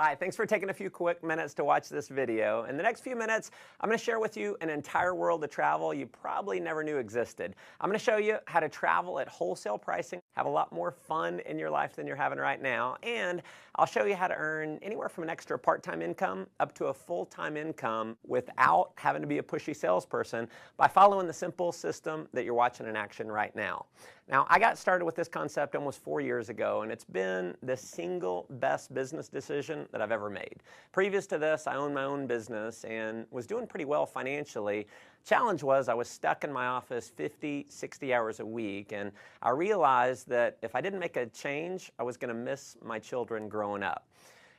Hi, thanks for taking a few quick minutes to watch this video. In the next few minutes, I'm going to share with you an entire world of travel you probably never knew existed. I'm going to show you how to travel at wholesale pricing, have a lot more fun in your life than you're having right now, and I'll show you how to earn anywhere from an extra part-time income up to a full-time income without having to be a pushy salesperson by following the simple system that you're watching in action right now. Now, I got started with this concept almost 4 years ago, and it's been the single best business decision that I've ever made. Previous to this, I owned my own business and was doing pretty well financially. Challenge was I was stuck in my office 50, 60 hours a week, and I realized that if I didn't make a change, I was going to miss my children growing up.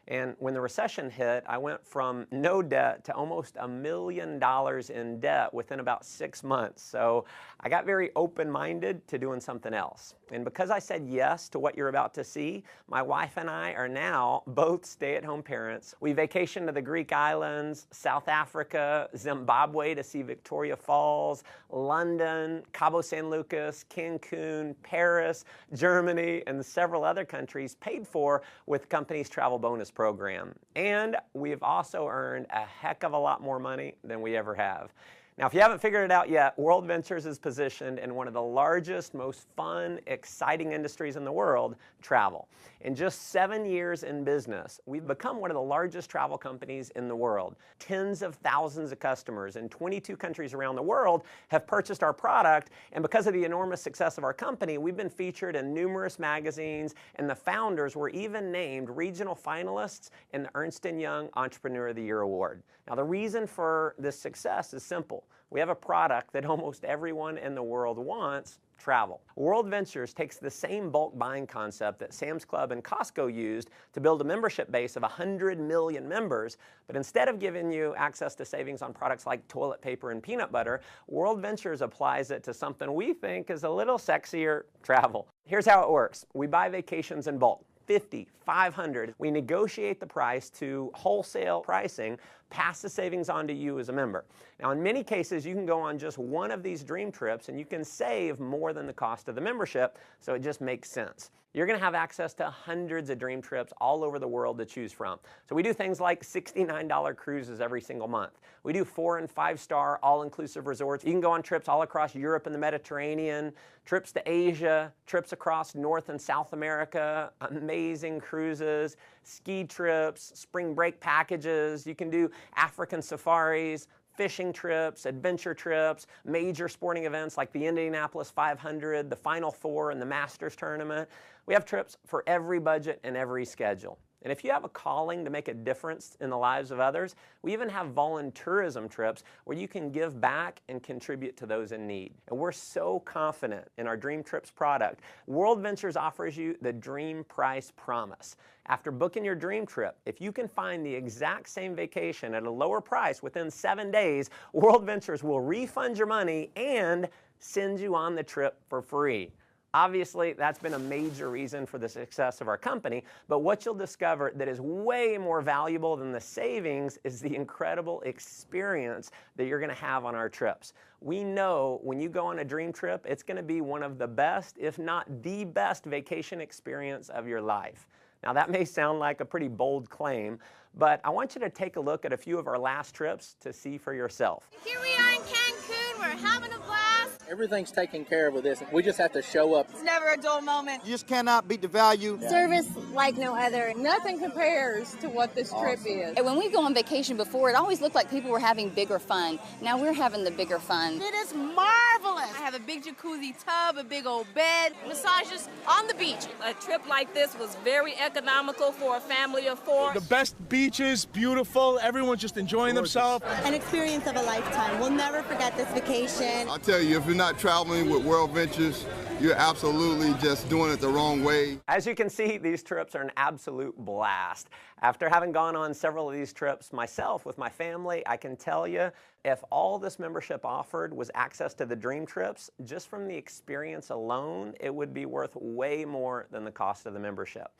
And when the recession hit, I went from no debt to almost $1 million in debt within about 6 months. So I got very open-minded to doing something else. And because I said yes to what you're about to see, my wife and I are now both stay-at-home parents. We vacationed to the Greek islands, South Africa, Zimbabwe to see Victoria Falls, London, Cabo San Lucas, Cancun, Paris, Germany, and several other countries paid for with the company's travel bonus program. And we've also earned a heck of a lot more money than we ever have. Now, if you haven't figured it out yet, World Ventures is positioned in one of the largest, most fun, exciting industries in the world, travel. In just 7 years in business, we've become one of the largest travel companies in the world. Tens of thousands of customers in 22 countries around the world have purchased our product, and because of the enormous success of our company, we've been featured in numerous magazines, and the founders were even named regional finalists in the Ernst & Young Entrepreneur of the Year Award. Now, the reason for this success is simple. We have a product that almost everyone in the world wants: travel. World Ventures takes the same bulk buying concept that Sam's Club and Costco used to build a membership base of 100 million members, but instead of giving you access to savings on products like toilet paper and peanut butter, World Ventures applies it to something we think is a little sexier: travel. Here's how it works. We buy vacations in bulk. 50, 500. We negotiate the price to wholesale pricing, pass the savings on to you as a member. Now, in many cases, you can go on just one of these dream trips and you can save more than the cost of the membership, so it just makes sense. You're going to have access to hundreds of dream trips all over the world to choose from. So we do things like $69 cruises every single month. We do 4- and 5-star all-inclusive resorts. You can go on trips all across Europe and the Mediterranean, trips to Asia, trips across North and South America, amazing cruises, ski trips, spring break packages. You can do African safaris, fishing trips, adventure trips, major sporting events like the Indianapolis 500, the Final Four, and the Masters tournament. We have trips for every budget and every schedule. And if you have a calling to make a difference in the lives of others, we even have volunteerism trips where you can give back and contribute to those in need. And we're so confident in our Dream Trips product. World Ventures offers you the Dream Price Promise. After booking your dream trip, if you can find the exact same vacation at a lower price within 7 days, World Ventures will refund your money and send you on the trip for free. Obviously, that's been a major reason for the success of our company, but what you'll discover that is way more valuable than the savings is the incredible experience that you're going to have on our trips. We know when you go on a dream trip, it's going to be one of the best, if not the best, vacation experience of your life. Now, that may sound like a pretty bold claim, but I want you to take a look at a few of our last trips to see for yourself. Here we are in Cancun. We're having a blast. Everything's taken care of with this. We just have to show up. It's never a dull moment. You just cannot beat the value. Service like no other. Nothing compares to what this trip is. And when we go on vacation before, it always looked like people were having bigger fun. Now we're having the bigger fun. It is marvelous. I have a big jacuzzi tub, a big old bed, massages on the beach. A trip like this was very economical for a family of 4. The best beaches, beautiful, everyone's just enjoying themselves. An experience of a lifetime. We'll never forget this vacation. I'll tell you, if you're not traveling with World Ventures, you're absolutely just doing it the wrong way. As you can see, these trips are an absolute blast. After having gone on several of these trips myself with my family, I can tell you, if all this membership offered was access to the dream trips, just from the experience alone, it would be worth way more than the cost of the membership.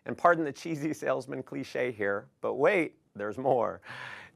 And pardon the cheesy salesman cliche here, but wait, there's more.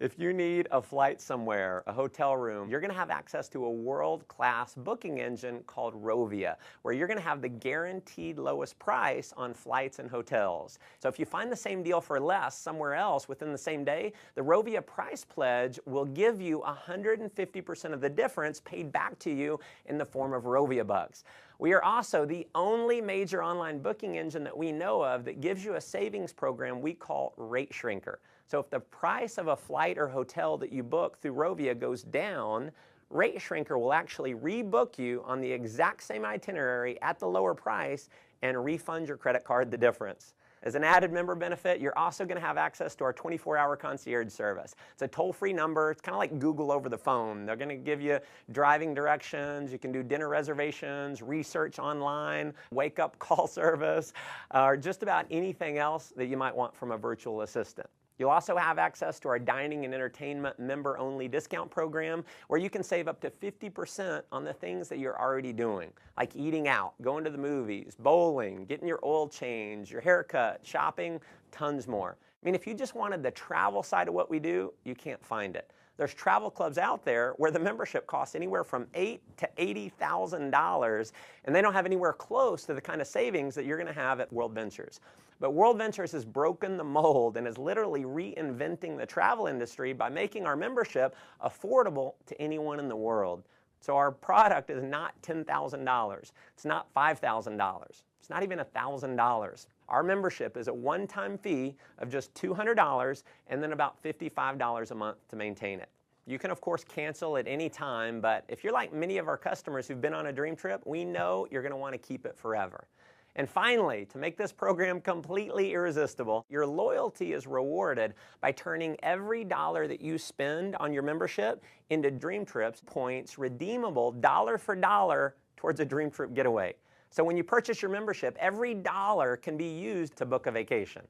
If you need a flight somewhere, a hotel room, you're going to have access to a world-class booking engine called Rovia, where you're going to have the guaranteed lowest price on flights and hotels. So if you find the same deal for less somewhere else within the same day, the Rovia price pledge will give you 150% of the difference paid back to you in the form of Rovia bucks. We are also the only major online booking engine that we know of that gives you a savings program we call Rate Shrinker. So if the price of a flight or hotel that you book through Rovia goes down, Rate Shrinker will actually rebook you on the exact same itinerary at the lower price and refund your credit card the difference. As an added member benefit, you're also going to have access to our 24-hour concierge service. It's a toll-free number. It's kind of like Google over the phone. They're going to give you driving directions. You can do dinner reservations, research online, wake-up call service, or just about anything else that you might want from a virtual assistant. You'll also have access to our dining and entertainment member-only discount program where you can save up to 50% on the things that you're already doing, like eating out, going to the movies, bowling, getting your oil change, your haircut, shopping, tons more. I mean, if you just wanted the travel side of what we do, you can't find it. There's travel clubs out there where the membership costs anywhere from $8,000 to $80,000, and they don't have anywhere close to the kind of savings that you're going to have at World Ventures. But World Ventures has broken the mold and is literally reinventing the travel industry by making our membership affordable to anyone in the world. So our product is not $10,000. It's not $5,000. It's not even $1,000. Our membership is a one-time fee of just $200 and then about $55 a month to maintain it. You can, of course, cancel at any time, but if you're like many of our customers who've been on a dream trip, we know you're going to want to keep it forever. And finally, to make this program completely irresistible, your loyalty is rewarded by turning every dollar that you spend on your membership into Dream Trips points redeemable dollar for dollar towards a Dream Trip getaway. So when you purchase your membership, every dollar can be used to book a vacation.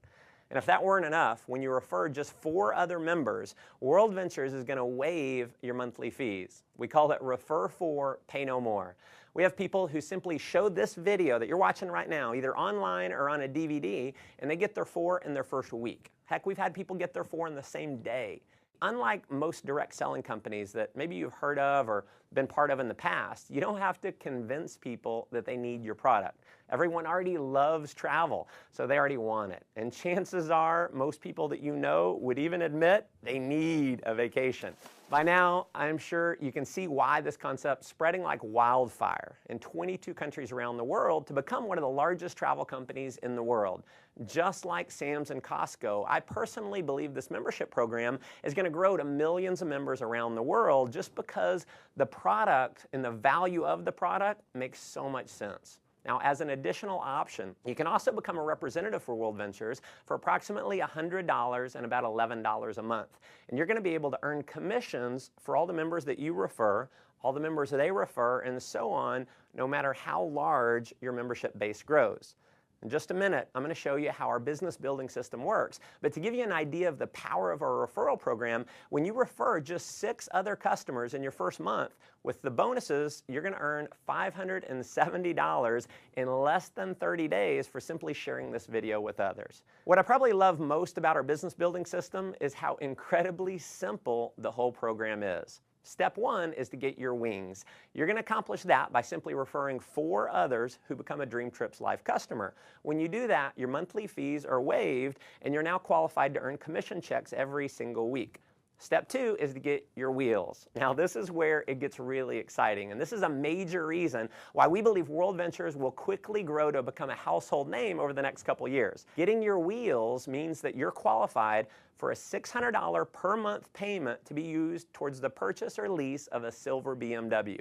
And if that weren't enough, when you refer just 4 other members, World Ventures is going to waive your monthly fees. We call it Refer 4, Pay No More. We have people who simply show this video that you're watching right now, either online or on a DVD, and they get their 4 in their first week. Heck, we've had people get their 4 in the same day. Unlike most direct selling companies that maybe you've heard of or been part of in the past, you don't have to convince people that they need your product. Everyone already loves travel, so they already want it. And chances are most people that you know would even admit they need a vacation. By now, I'm sure you can see why this concept's spreading like wildfire in 22 countries around the world to become one of the largest travel companies in the world. Just like Sam's and Costco, I personally believe this membership program is going to grow to millions of members around the world just because the product and the value of the product makes so much sense. Now, as an additional option, you can also become a representative for World Ventures for approximately $100 and about $11 a month. And you're going to be able to earn commissions for all the members that you refer, all the members that they refer, and so on, no matter how large your membership base grows. In just a minute, I'm going to show you how our business building system works. But to give you an idea of the power of our referral program, when you refer just 6 other customers in your first month, with the bonuses, you're going to earn $570 in less than 30 days for simply sharing this video with others. What I probably love most about our business building system is how incredibly simple the whole program is. Step 1 is to get your wings. You're going to accomplish that by simply referring 4 others who become a Dream Trips Life customer. When you do that, your monthly fees are waived and you're now qualified to earn commission checks every single week. Step 2 is to get your wheels. Now this is where it gets really exciting, and this is a major reason why we believe World Ventures will quickly grow to become a household name over the next couple years. Getting your wheels means that you're qualified for a $600 per month payment to be used towards the purchase or lease of a silver BMW.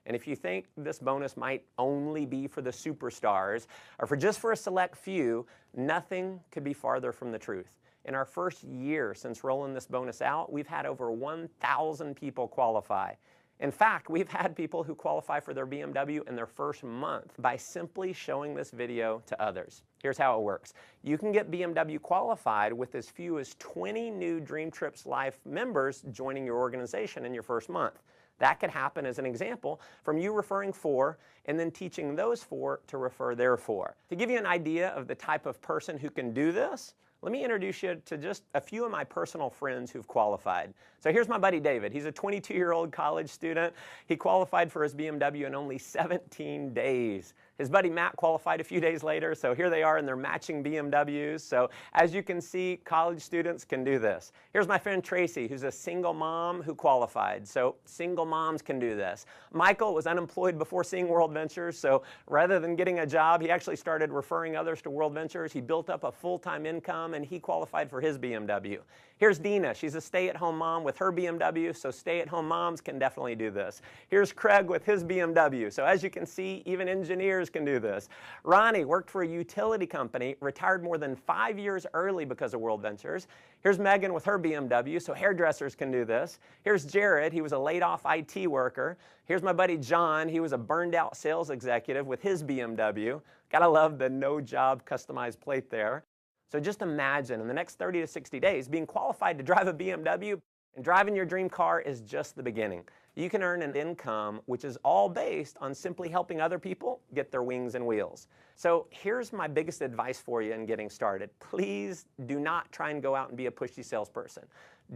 And if you think this bonus might only be for the superstars or for just a select few, nothing could be farther from the truth. In our first year since rolling this bonus out, we've had over 1,000 people qualify. In fact, we've had people who qualify for their BMW in their first month by simply showing this video to others. Here's how it works. You can get BMW qualified with as few as 20 new Dream Trips Life members joining your organization in your first month. That could happen, as an example, from you referring 4 and then teaching those 4 to refer their 4. To give you an idea of the type of person who can do this, let me introduce you to just a few of my personal friends who've qualified. So here's my buddy David. He's a 22-year-old college student. He qualified for his BMW in only 17 days. His buddy Matt qualified a few days later, so here they are in their matching BMWs. So as you can see, college students can do this. Here's my friend Tracy, who's a single mom who qualified. So single moms can do this. Michael was unemployed before seeing World Ventures, so rather than getting a job, he actually started referring others to World Ventures. He built up a full-time income, and he qualified for his BMW. Here's Dina. She's a stay-at-home mom with her BMW, so stay-at-home moms can definitely do this. Here's Craig with his BMW. So as you can see, even engineers can do this. Ronnie worked for a utility company, retired more than 5 years early because of World Ventures. Here's Megan with her BMW, so hairdressers can do this. Here's Jared. He was a laid-off IT worker. Here's my buddy John. He was a burned-out sales executive with his BMW. Gotta love the no-job customized plate there. So just imagine in the next 30 to 60 days being qualified to drive a BMW, and driving your dream car is just the beginning. You can earn an income which is all based on simply helping other people get their wings and wheels. So here's my biggest advice for you in getting started. Please do not try and go out and be a pushy salesperson.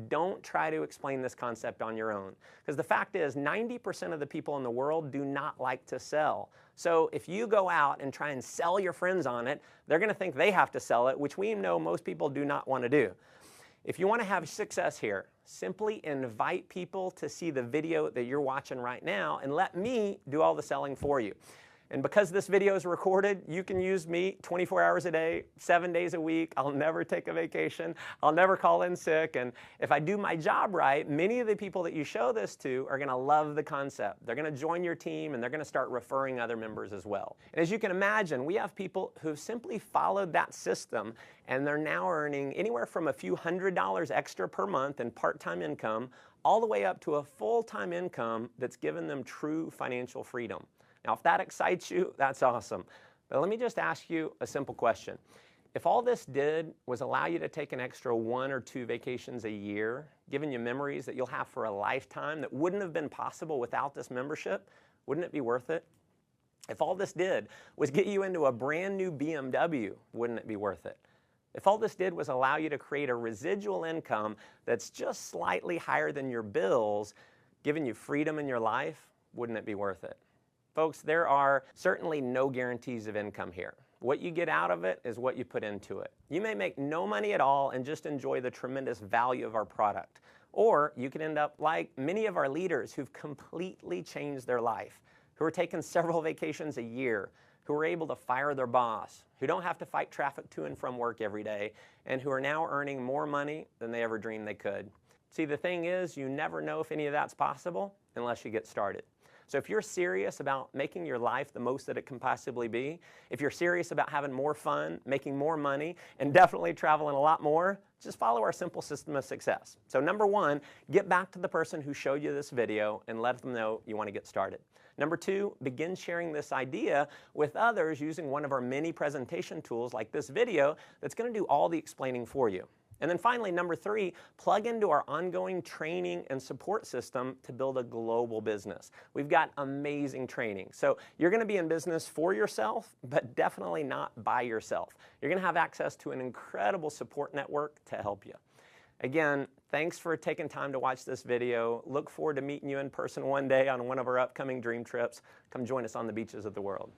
Don't try to explain this concept on your own. Because the fact is, 90% of the people in the world do not like to sell. So if you go out and try and sell your friends on it, they're going to think they have to sell it, which we know most people do not want to do. If you want to have success here, simply invite people to see the video that you're watching right now and let me do all the selling for you. And because this video is recorded, you can use me 24 hours a day, 7 days a week. I'll never take a vacation. I'll never call in sick. And if I do my job right, many of the people that you show this to are going to love the concept. They're going to join your team, and they're going to start referring other members as well. And as you can imagine, we have people who've simply followed that system, and they're now earning anywhere from a few $100s extra per month in part-time income, all the way up to a full-time income that's given them true financial freedom. Now, if that excites you, that's awesome. But let me just ask you a simple question. If all this did was allow you to take an extra 1 or 2 vacations a year, giving you memories that you'll have for a lifetime that wouldn't have been possible without this membership, wouldn't it be worth it? If all this did was get you into a brand new BMW, wouldn't it be worth it? If all this did was allow you to create a residual income that's just slightly higher than your bills, giving you freedom in your life, wouldn't it be worth it? Folks, there are certainly no guarantees of income here. What you get out of it is what you put into it. You may make no money at all and just enjoy the tremendous value of our product. Or you could end up like many of our leaders who've completely changed their life, who are taking several vacations a year, who are able to fire their boss, who don't have to fight traffic to and from work every day, and who are now earning more money than they ever dreamed they could. See, the thing is, you never know if any of that's possible unless you get started. So if you're serious about making your life the most that it can possibly be, if you're serious about having more fun, making more money, and definitely traveling a lot more, just follow our simple system of success. So number 1, get back to the person who showed you this video and let them know you want to get started. Number 2, begin sharing this idea with others using one of our many presentation tools like this video that's going to do all the explaining for you. And then finally, number 3, plug into our ongoing training and support system to build a global business. We've got amazing training. So you're going to be in business for yourself, but definitely not by yourself. You're going to have access to an incredible support network to help you. Again, thanks for taking time to watch this video. Look forward to meeting you in person one day on one of our upcoming dream trips. Come join us on the beaches of the world.